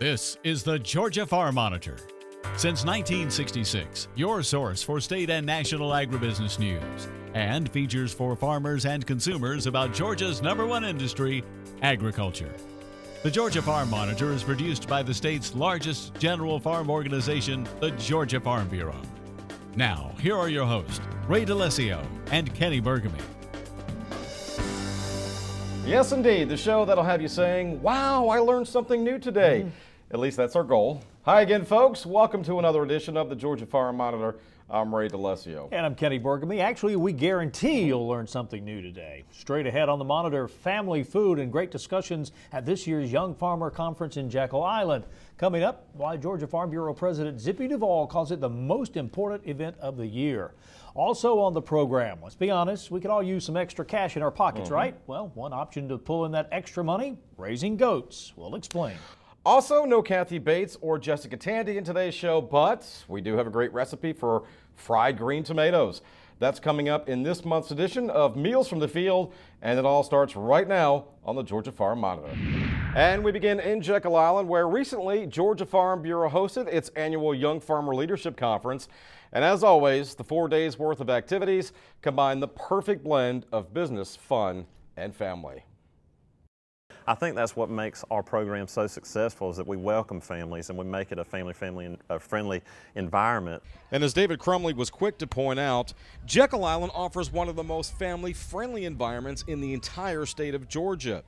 This is the Georgia Farm Monitor. Since 1966, your source for state and national agribusiness news, and features for farmers and consumers about Georgia's #1 industry, agriculture. The Georgia Farm Monitor is produced by the state's largest general farm organization, the Georgia Farm Bureau. Now, here are your hosts, Ray DeLessio and Kenny Burgamy. Yes, indeed, the show that'll have you saying, wow, I learned something new today. At least that's our goal. Hi again, folks. Welcome to another edition of the Georgia Farm Monitor. I'm Ray DeLessio. And I'm Kenny Burgamy. Actually, we guarantee you'll learn something new today. Straight ahead on the Monitor, family food and great discussions at this year's Young Farmer Conference in Jekyll Island. Coming up, why Georgia Farm Bureau President Zippy Duvall calls it the most important event of the year. Also on the program, let's be honest, we could all use some extra cash in our pockets, right? Well, one option to pull in that extra money, raising goats. We'll explain. Also, no Kathy Bates or Jessica Tandy in today's show, but we do have a great recipe for fried green tomatoes. That's coming up in this month's edition of Meals from the Field, and it all starts right now on the Georgia Farm Monitor. And we begin in Jekyll Island, where recently Georgia Farm Bureau hosted its annual Young Farmer Leadership Conference. And as always, the 4 days worth of activities combine the perfect blend of business, fun, and family. I think that's what makes our program so successful, is that we welcome families and we make it a family-friendly environment. And as David Crumley was quick to point out, Jekyll Island offers one of the most family-friendly environments in the entire state of Georgia.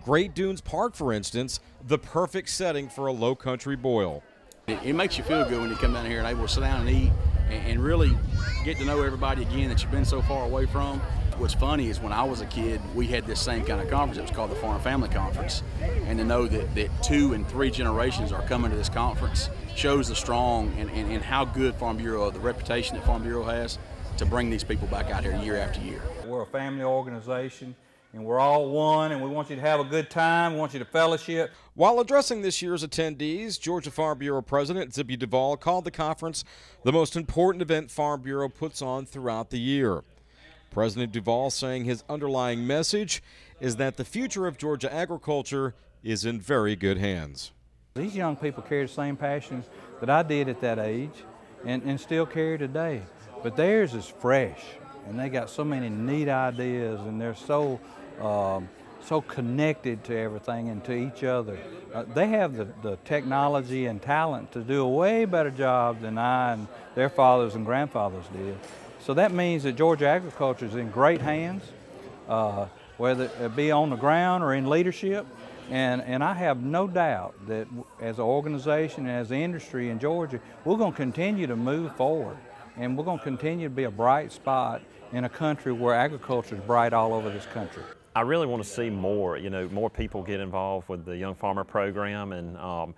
Great Dunes Park, for instance, the perfect setting for a low-country boil. It makes you feel good when you come down here and able to sit down and eat and really get to know everybody again that you've been so far away from. What's funny is when I was a kid, we had this same kind of conference. It was called the Farm Family Conference. And to know that 2 and 3 generations are coming to this conference shows the strong and how good Farm Bureau, the reputation that Farm Bureau has to bring these people back out here year after year. We're a family organization, and we're all one, and we want you to have a good time. We want you to fellowship. While addressing this year's attendees, Georgia Farm Bureau President Zippy Duvall called the conference the most important event Farm Bureau puts on throughout the year. President Duvall saying his underlying message is that the future of Georgia agriculture is in very good hands. These young people carry the same passion that I did at that age and still carry today. But theirs is fresh, and they got so many neat ideas, and they're so connected to everything and to each other. They have the technology and talent to do a way better job than I and their fathers and grandfathers did. So that means that Georgia agriculture is in great hands, whether it be on the ground or in leadership. And I have no doubt that as an organization and as an industry in Georgia, we're going to continue to move forward. And we're going to continue to be a bright spot in a country where agriculture is bright all over this country. I really want to see more, more people get involved with the Young Farmer program, and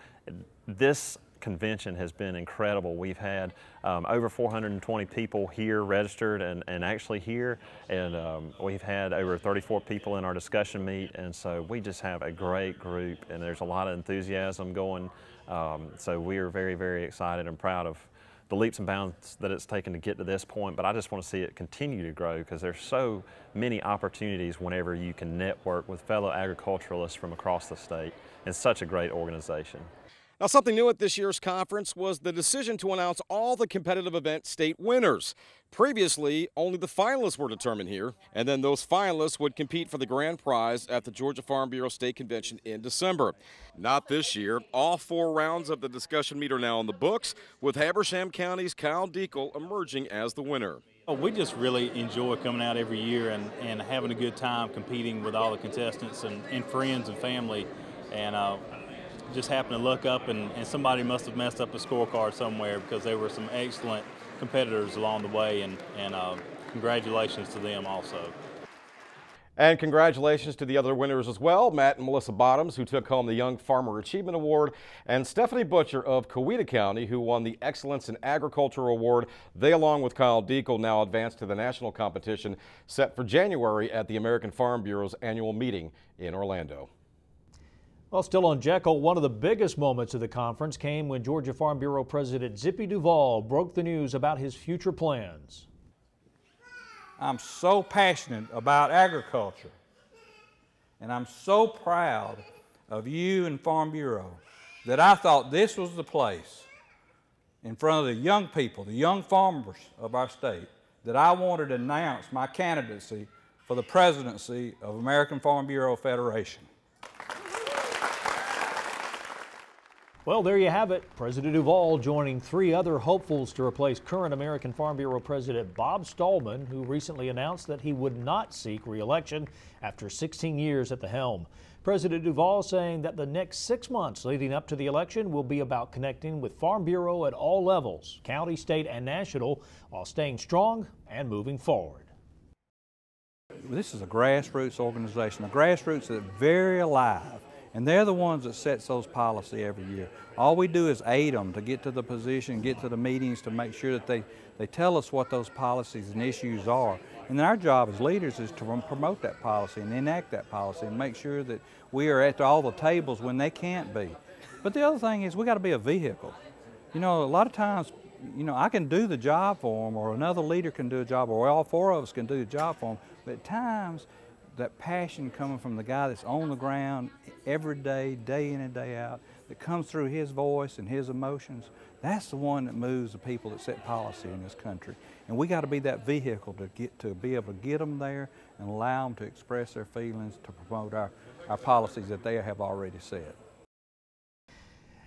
this convention has been incredible. We've had over 420 people here registered and actually here, and we've had over 34 people in our discussion meet, and so we just have a great group, and there's a lot of enthusiasm going. So we are very, very excited and proud of the leaps and bounds that it's taken to get to this point, but I just want to see it continue to grow, because there's so many opportunities whenever you can network with fellow agriculturalists from across the state. It's such a great organization. Now, something new at this year's conference was the decision to announce all the competitive event state winners. Previously, only the finalists were determined here, and then those finalists would compete for the grand prize at the Georgia Farm Bureau State Convention in December. Not this year. All 4 rounds of the discussion meet are now in the books, with Habersham County's Kyle Deacle emerging as the winner. We just really enjoy coming out every year and having a good time competing with all the contestants and friends and family. And just happened to look up and somebody must have messed up a scorecard somewhere, because there were some excellent competitors along the way, and congratulations to them also. And congratulations to the other winners as well, Matt and Melissa Bottoms, who took home the Young Farmer Achievement Award, and Stephanie Butcher of Coweta County, who won the Excellence in Agriculture Award. They, along with Kyle Deacle, now advanced to the national competition set for January at the American Farm Bureau's annual meeting in Orlando. Well, still on Jekyll, one of the biggest moments of the conference came when Georgia Farm Bureau President Zippy Duvall broke the news about his future plans. I'm so passionate about agriculture, and I'm so proud of you and Farm Bureau that I thought this was the place in front of the young people, the young farmers of our state, that I wanted to announce my candidacy for the presidency of American Farm Bureau Federation. Well, there you have it. President Duvall joining 3 other hopefuls to replace current American Farm Bureau President Bob Stallman, who recently announced that he would not seek re-election after 16 years at the helm. President Duvall saying that the next 6 months leading up to the election will be about connecting with Farm Bureau at all levels, county, state, and national, while staying strong and moving forward. This is a grassroots organization, a grassroots that's very alive. And they're the ones that sets those policy every year. All we do is aid them to get to the position, get to the meetings, to make sure that they tell us what those policies and issues are. And then our job as leaders is to promote that policy and enact that policy and make sure that we are at all the tables when they can't be. But the other thing is we got to be a vehicle. You know, a lot of times, you know, I can do the job for them, or another leader can do a job, or all 4 of us can do the job for them. But at times, that passion coming from the guy that's on the ground every day, day in and day out, that comes through his voice and his emotions, that's the one that moves the people that set policy in this country. And we got to be that vehicle to be able to get them there and allow them to express their feelings, to promote our policies that they have already set.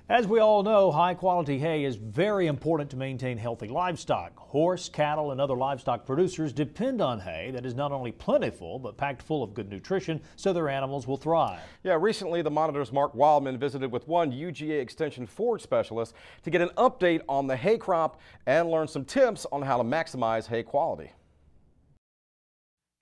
As we all know, high-quality hay is very important to maintain healthy livestock. Horse, cattle, and other livestock producers depend on hay that is not only plentiful, but packed full of good nutrition so their animals will thrive. Yeah, recently the Monitor's Mark Wildman visited with one UGA Extension forage specialist to get an update on the hay crop and learn some tips on how to maximize hay quality.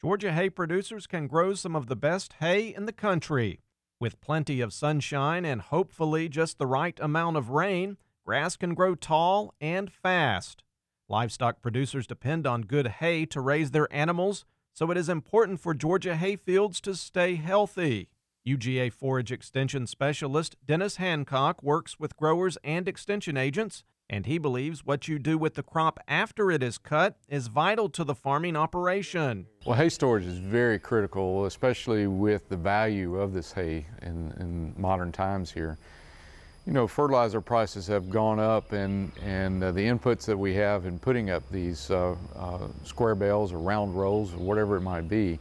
Georgia hay producers can grow some of the best hay in the country. With plenty of sunshine and hopefully just the right amount of rain, grass can grow tall and fast. Livestock producers depend on good hay to raise their animals, so it is important for Georgia hay fields to stay healthy. UGA Forage Extension Specialist Dennis Hancock works with growers and extension agents, and he believes what you do with the crop after it is cut is vital to the farming operation. Well, hay storage is very critical, especially with the value of this hay in modern times here. You know, fertilizer prices have gone up, and the inputs that we have in putting up these square bales or round rolls or whatever it might be,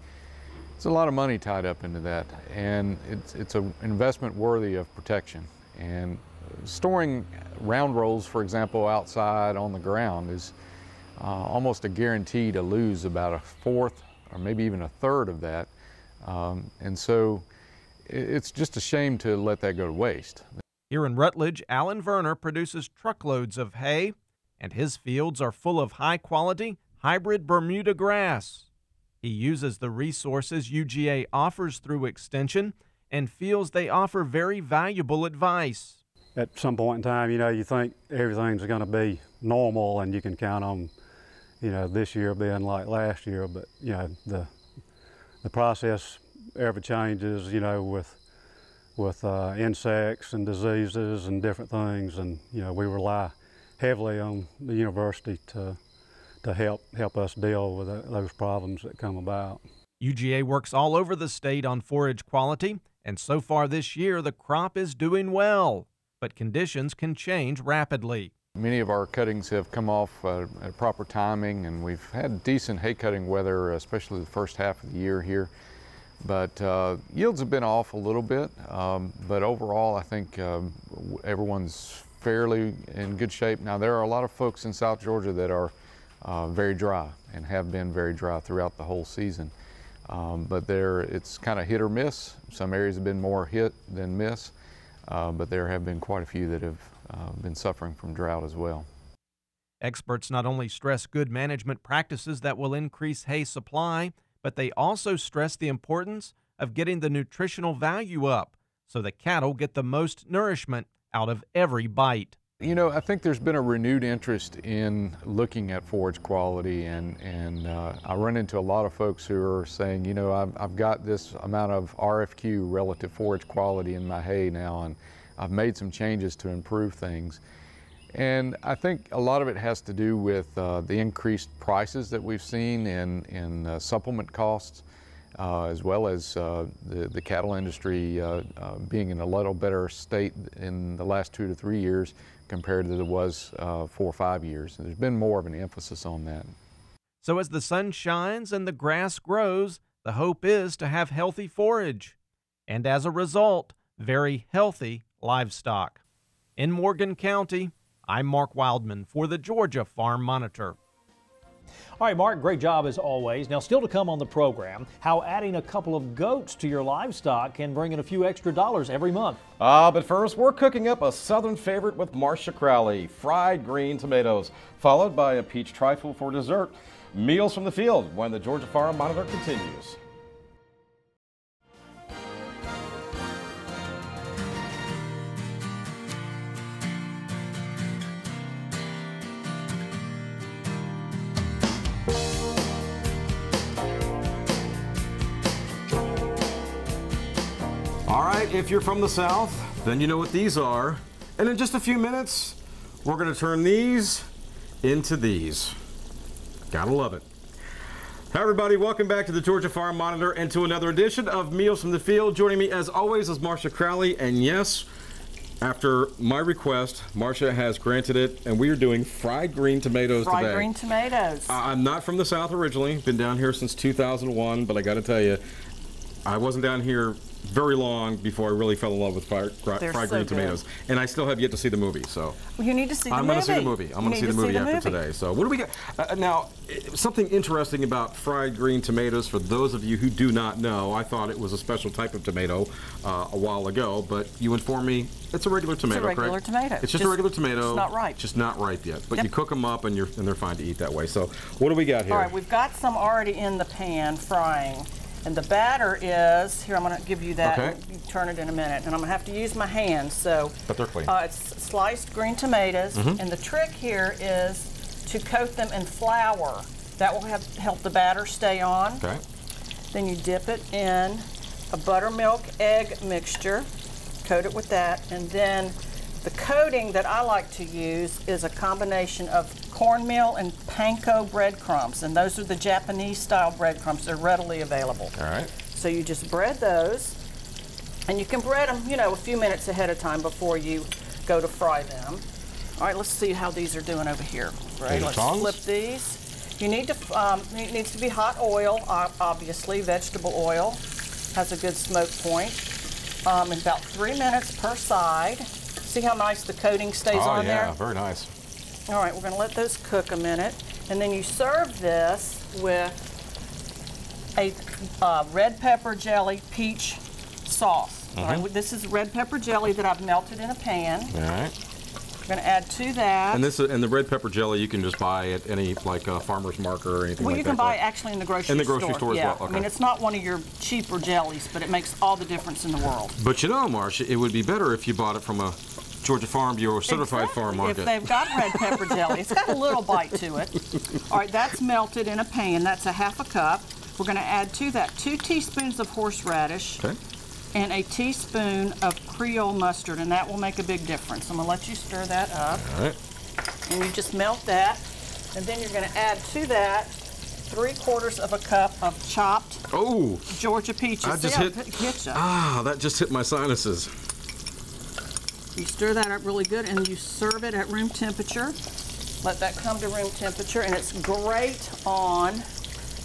it's a lot of money tied up into that, and it's an investment worthy of protection. And storing round rolls, for example, outside on the ground is almost a guarantee to lose about 1/4 or maybe even 1/3 of that. And so it's just a shame to let that go to waste. Here in Rutledge, Alan Verner produces truckloads of hay, and his fields are full of high-quality hybrid Bermuda grass. He uses the resources UGA offers through Extension and feels they offer very valuable advice. At some point in time, you know, you think everything's going to be normal and you can count on, you know, this year being like last year, but, you know, the process ever changes, you know, with insects and diseases and different things, and, you know, we rely heavily on the university to help us deal with those problems that come about. UGA works all over the state on forage quality, and so far this year the crop is doing well. But conditions can change rapidly. Many of our cuttings have come off at proper timing, and we've had decent hay cutting weather, especially the first half of the year here. But yields have been off a little bit, but overall I think everyone's fairly in good shape. Now there are a lot of folks in South Georgia that are very dry and have been very dry throughout the whole season. But it's kind of hit or miss. Some areas have been more hit than miss. But there have been quite a few that have been suffering from drought as well. Experts not only stress good management practices that will increase hay supply, but they also stress the importance of getting the nutritional value up so the cattle get the most nourishment out of every bite. You know, I think there's been a renewed interest in looking at forage quality, and I run into a lot of folks who are saying, you know, I've got this amount of RFQ, relative forage quality, in my hay now, and I've made some changes to improve things. And I think a lot of it has to do with the increased prices that we've seen in supplement costs. as well as the cattle industry being in a little better state in the last 2 to 3 years compared to it was 4 or 5 years. And there's been more of an emphasis on that. So as the sun shines and the grass grows, the hope is to have healthy forage, and as a result, very healthy livestock. In Morgan County, I'm Mark Wildman for the Georgia Farm Monitor. All right, Mark, great job as always. Now, still to come on the program, how adding a couple of goats to your livestock can bring in a few extra dollars every month. But first, we're cooking up a southern favorite with Marcia Crowley, fried green tomatoes, followed by a peach trifle for dessert. Meals from the field when the Georgia Farm Monitor continues. All right, if you're from the South, then you know what these are. And in just a few minutes, we're going to turn these into these. Gotta love it. Hi everybody, welcome back to the Georgia Farm Monitor and to another edition of Meals from the Field. Joining me as always is Marcia Crowley, and yes, after my request, Marcia has granted it, and we are doing fried green tomatoes today. Fried green tomatoes. I'm not from the South originally, been down here since 2001, but I gotta tell you, I wasn't down here very long before I really fell in love with fried green tomatoes. And I still have yet to see the movie, so. Well, you need to see the movie. I'm going to see the movie. I'm going to see the movie after today. So what do we got? Now, something interesting about fried green tomatoes, for those of you who do not know, I thought it was a special type of tomato a while ago, but you informed me it's a regular tomato, correct? It's a regular tomato. It's just a regular tomato. It's not ripe. Just not ripe yet. But you cook them up and they're fine to eat that way. So what do we got here? All right, we've got some already in the pan frying. And the batter is, here I'm going to give you that, okay. You turn it in a minute, and I'm going to have to use my hands. So, but they're clean. It's sliced green tomatoes, and the trick here is to coat them in flour. That will help the batter stay on. Okay. Then you dip it in a buttermilk egg mixture, coat it with that, and then the coating that I like to use is a combination of cornmeal and panko breadcrumbs, and those are the Japanese-style breadcrumbs. They're readily available. All right. So you just bread those, and you can bread them, you know, a few minutes ahead of time before you go to fry them. All right, let's see how these are doing over here. Right, let's flip these. You need to, it needs to be hot oil, obviously. Vegetable oil has a good smoke point. In about 3 minutes per side. See how nice the coating stays on there? Oh yeah, very nice. All right, we're going to let those cook a minute, and then you serve this with a red pepper jelly peach sauce. All right, this is red pepper jelly that I've melted in a pan. All right. We're going to add to that. And the red pepper jelly you can just buy at any farmer's market or anything like that. Well, you can buy it actually in the grocery store. In the grocery store as well. Okay. I mean, it's not one of your cheaper jellies, but it makes all the difference in the world. But you know, Marcia, it would be better if you bought it from a Georgia Farm Bureau certified farm market. If they've got red pepper jelly, it's got a little bite to it. All right, that's melted in a pan. That's a ½ cup. We're going to add to that 2 teaspoons of horseradish. Okay. And a teaspoon of Creole mustard, and that will make a big difference. I'm going to let you stir that up. All right. And you just melt that, and then you're going to add to that 3/4 of a cup of chopped Georgia peaches. That just hit my sinuses. You stir that up really good, and you serve it at room temperature. Let that come to room temperature, and it's great on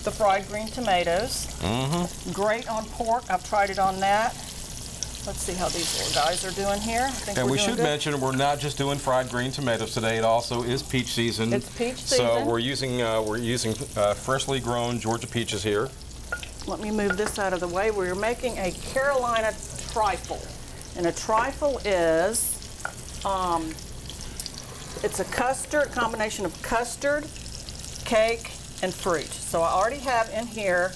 the fried green tomatoes. Great on pork. I've tried it on that. Let's see how these little guys are doing here. And we should mention we're not just doing fried green tomatoes today. It also is peach season. It's peach season. So we're using freshly grown Georgia peaches here. Let me move this out of the way. We're making a Carolina trifle, and a trifle is it's a combination of custard, cake, and fruit. So I already have in here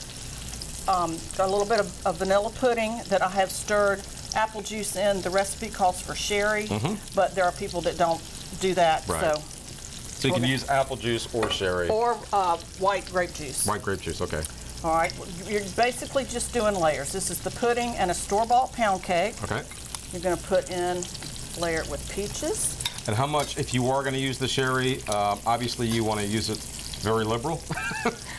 a little bit of vanilla pudding that I have stirred apple juice in. The recipe calls for sherry, but there are people that don't do that. Right. So you can use apple juice or sherry. Or white grape juice. White grape juice, okay. All right, you're basically just doing layers. This is the pudding and a store-bought pound cake. Okay. You're going to put in, layer it with peaches. And how much, if you are going to use the sherry, obviously you want to use it very liberal.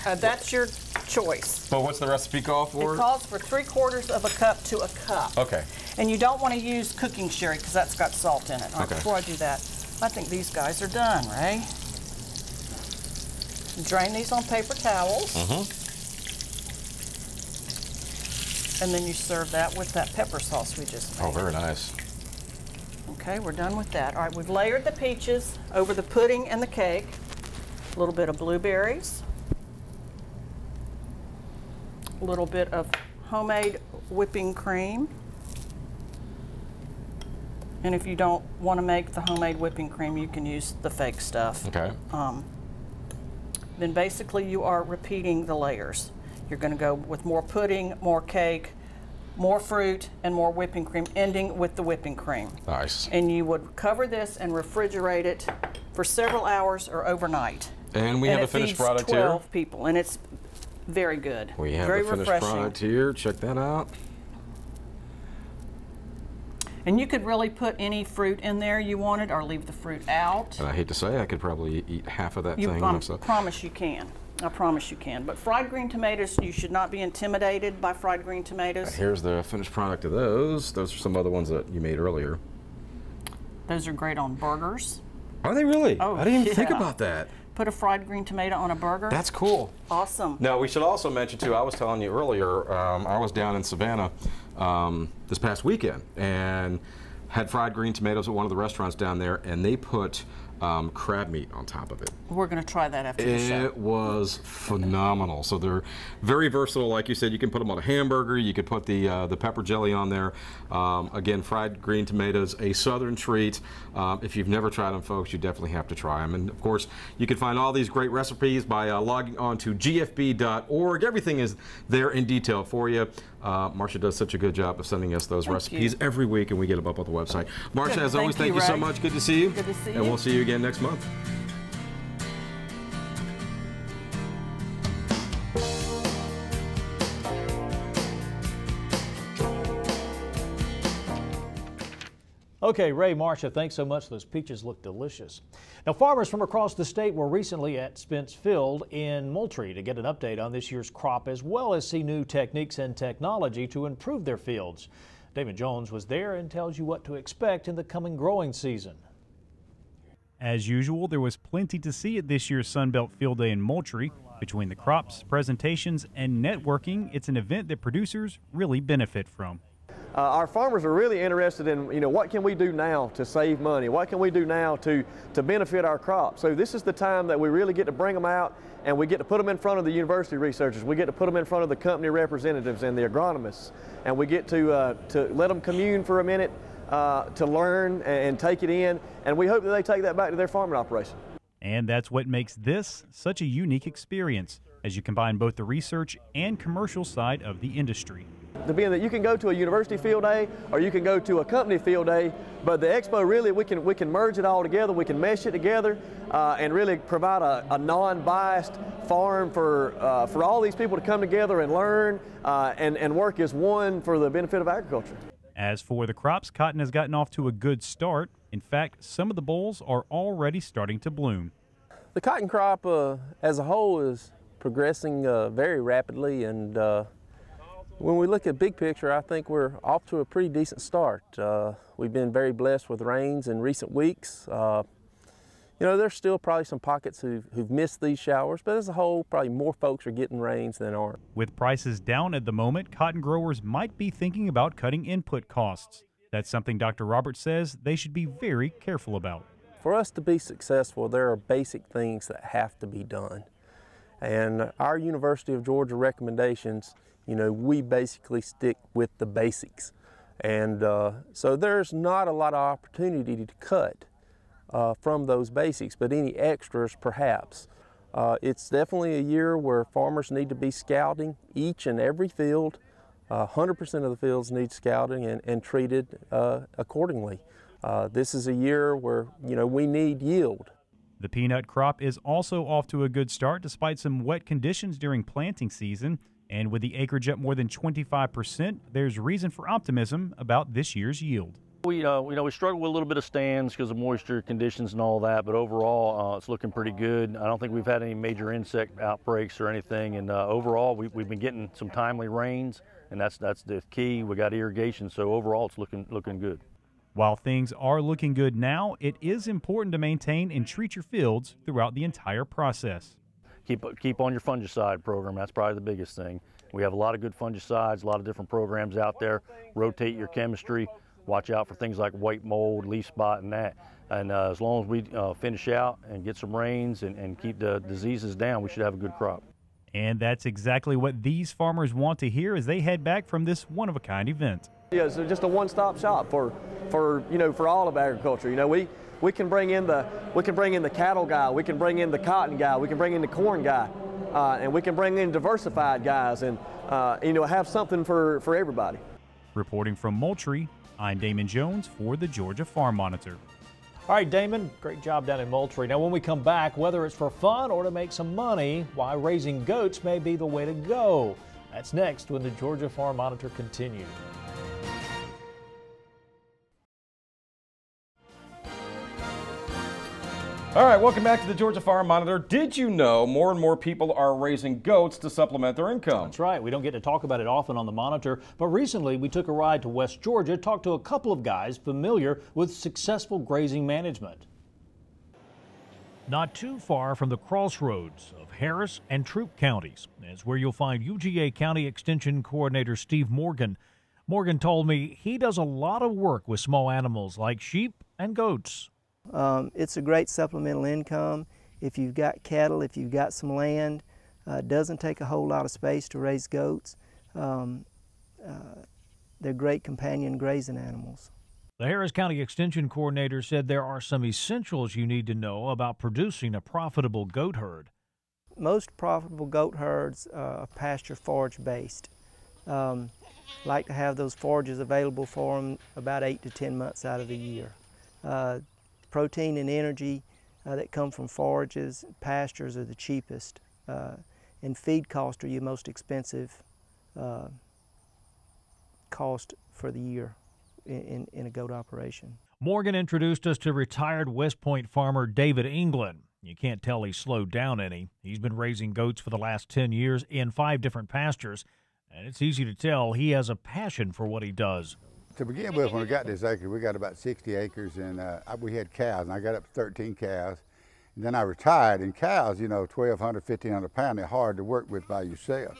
That's your choice. But what's the recipe call for? It calls for 3/4 of a cup to a cup. Okay. And you don't want to use cooking sherry because that's got salt in it. All right, before I do that, I think these guys are done, Ray. Drain these on paper towels. And then you serve that with that pepper sauce we just made. Oh, very nice. Okay, we're done with that. All right, we've layered the peaches over the pudding and the cake. A little bit of blueberries. A little bit of homemade whipping cream. And if you don't want to make the homemade whipping cream, you can use the fake stuff. Okay. Then basically you are repeating the layers. You're going to go with more pudding, more cake, more fruit, and more whipping cream, ending with the whipping cream. Nice. And you would cover this and refrigerate it for several hours or overnight. And we have a finished product here. 12 people, and it's very good. We have very a finished refreshing. product here. Check that out. And you could really put any fruit in there you wanted, or leave the fruit out. And I hate to say, I could probably eat half of that thing. I promise you can. I promise you can. But fried green tomatoes, you should not be intimidated by fried green tomatoes. Here's the finished product of those. Those are some other ones that you made earlier. Those are great on burgers. Are they really? Oh, I didn't even think about that. Put a fried green tomato on a burger. That's cool. Awesome. Now, we should also mention, too, I was telling you earlier, I was down in Savannah this past weekend and had fried green tomatoes at one of the restaurants down there, and they put crab meat on top of it. We're going to try that after the show. It was phenomenal. So they're very versatile. Like you said, you can put them on a hamburger. You could put the pepper jelly on there. Again, fried green tomatoes, a southern treat. If you've never tried them, folks, you definitely have to try them. And of course, you can find all these great recipes by logging on to gfb.org. Everything is there in detail for you. Marcia does such a good job of sending us those recipes every week, and we get them up on the website. Marcia, as always, thank you so much. Good to see you. Good to see you. And we'll see you again next month. Okay, Ray, Marcia, thanks so much. Those peaches look delicious. Now, farmers from across the state were recently at Spence Field in Moultrie to get an update on this year's crop, as well as see new techniques and technology to improve their fields. David Jones was there and tells you what to expect in the coming growing season. As usual, there was plenty to see at this year's Sunbelt Field Day in Moultrie. Between the crops, presentations, and networking, it's an event that producers really benefit from. Our farmers are really interested in, what can we do now to save money? What can we do now to benefit our crops? So this is the time that we really get to bring them out, and we get to put them in front of the university researchers. We get to put them in front of the company representatives and the agronomists, and we get to let them commune for a minute to learn and take it in, and we hope that they take that back to their farming operation. And that's what makes this such a unique experience, as you combine both the research and commercial side of the industry. Being that you can go to a university field day or you can go to a company field day, but the expo really we can merge it all together, we can mesh it together and really provide a non-biased farm for all these people to come together and learn and work as one for the benefit of agriculture. As for the crops, cotton has gotten off to a good start. In fact, some of the bolls are already starting to bloom. The cotton crop as a whole is progressing very rapidly, and when we look at big picture, I think we're off to a pretty decent start. We've been very blessed with rains in recent weeks. There's still probably some pockets who've missed these showers, but as a whole, probably more folks are getting rains than aren't. With prices down at the moment, cotton growers might be thinking about cutting input costs. That's something Dr. Roberts says they should be very careful about. For us to be successful, there are basic things that have to be done. And our University of Georgia recommendations, we basically stick with the basics. And so there's not a lot of opportunity to cut from those basics, but any extras perhaps. It's definitely a year where farmers need to be scouting each and every field. 100% of the fields need scouting and treated accordingly. This is a year where, we need yield. The peanut crop is also off to a good start despite some wet conditions during planting season. And with the acreage up more than 25%, there's reason for optimism about this year's yield. We struggle with a little bit of stands because of moisture conditions and all that, but overall it's looking pretty good. I don't think we've had any major insect outbreaks or anything, and overall we've been getting some timely rains, and that's the key. We got irrigation, so overall it's looking good. While things are looking good now, it is important to maintain and treat your fields throughout the entire process. Keep on your fungicide program. That's probably the biggest thing. We have a lot of good fungicides, a lot of different programs out there. Rotate your chemistry. Watch out for things like white mold, leaf spot, and that. And as long as we finish out and get some rains and keep the diseases down, we should have a good crop. And that's exactly what these farmers want to hear as they head back from this one-of-a-kind event. Yeah, it's just a one-stop shop for all of agriculture. You know, we can bring in the cattle guy, we can bring in the cotton guy, we can bring in the corn guy, and we can bring in diversified guys, and have something for everybody. Reporting from Moultrie, I'm Damon Jones for the Georgia Farm Monitor. All right, Damon, great job down in Moultrie. Now, when we come back, whether it's for fun or to make some money, why raising goats may be the way to go. That's next when the Georgia Farm Monitor continues. All right, welcome back to the Georgia Farm Monitor. Did you know more and more people are raising goats to supplement their income? That's right. We don't get to talk about it often on the Monitor, but recently we took a ride to West Georgia, talked to a couple of guys familiar with successful grazing management. Not too far from the crossroads of Harris and Troup counties is where you'll find UGA County Extension Coordinator Steve Morgan. Morgan told me he does a lot of work with small animals like sheep and goats. It's a great supplemental income. If you've got cattle, if you've got some land, it doesn't take a whole lot of space to raise goats. They're great companion grazing animals. The Harris County Extension Coordinator said there are some essentials you need to know about producing a profitable goat herd. Most profitable goat herds are pasture forage based. Like to have those forages available for them about 8 to 10 months out of the year. Protein and energy that come from forages, pastures are the cheapest, and feed costs are your most expensive cost for the year in a goat operation. Morgan introduced us to retired West Point farmer David England. You can't tell he's slowed down any. He's been raising goats for the last 10 years in 5 different pastures, and it's easy to tell he has a passion for what he does. To begin with, when we got this acre, we got about 60 acres, and we had cows, and I got up to 13 cows. And then I retired, and cows, 1,200, 1,500 pounds, they're hard to work with by yourself.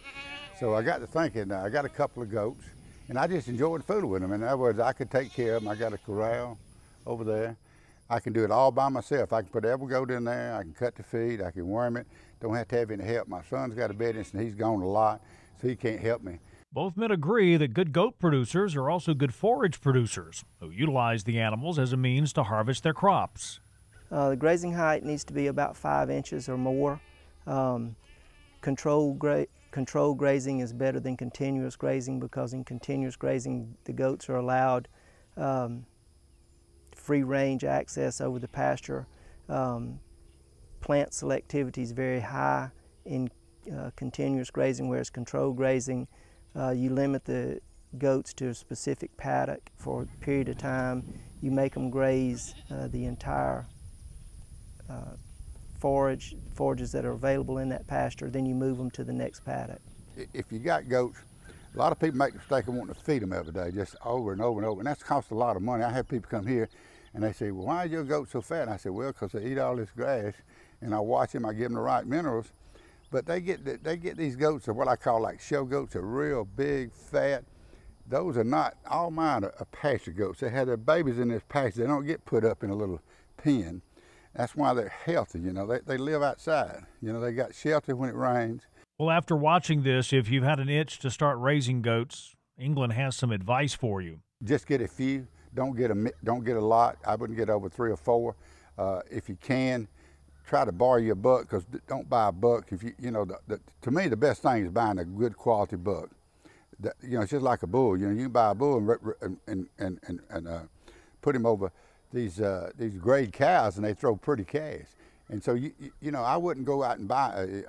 So I got to thinking, I got a couple of goats, and I just enjoyed fooling with them. In other words, I could take care of them. I got a corral over there. I can do it all by myself. I can put every goat in there. I can cut the feed. I can worm it. Don't have to have any help. My son's got a business, and he's gone a lot, so he can't help me. Both men agree that good goat producers are also good forage producers who utilize the animals as a means to harvest their crops. The grazing height needs to be about 5 inches or more. Controlled grazing is better than continuous grazing because in continuous grazing the goats are allowed free range access over the pasture. Plant selectivity is very high in continuous grazing, whereas controlled grazing you limit the goats to a specific paddock for a period of time. You make them graze the entire forages that are available in that pasture, then you move them to the next paddock. If you got goats, a lot of people make the mistake of wanting to feed them every day, just over and over and over, and that's cost a lot of money. I have people come here and they say, well, why is your goat so fat? And I say, well, because they eat all this grass, and I watch them, I give them the right minerals. But they get these goats are what I call like show goats, are real big, fat. Those are not, all mine are pasture goats. They have their babies in this pasture. They don't get put up in a little pen. That's why they're healthy, They live outside. They got shelter when it rains. Well, after watching this, if you've had an itch to start raising goats, England has some advice for you. Just get a few. Don't get a lot. I wouldn't get over 3 or 4. If you can, try to borrow your buck, because don't buy a buck. If to me, the best thing is buying a good quality buck. It's just like a bull. You can buy a bull and put him over these grade cows, and they throw pretty calves. And so I wouldn't go out and buy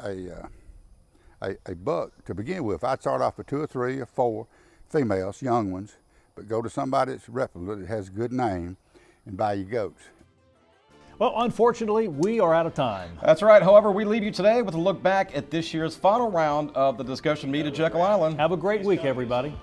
a buck to begin with. I'd start off with 2 or 3 or 4 females, young ones, but go to somebody that's reputable, that has a good name, and buy your goats. Well, unfortunately, we are out of time. That's right. However, we leave you today with a look back at this year's final round of the discussion meet at Jekyll Island. Have a great week, everybody.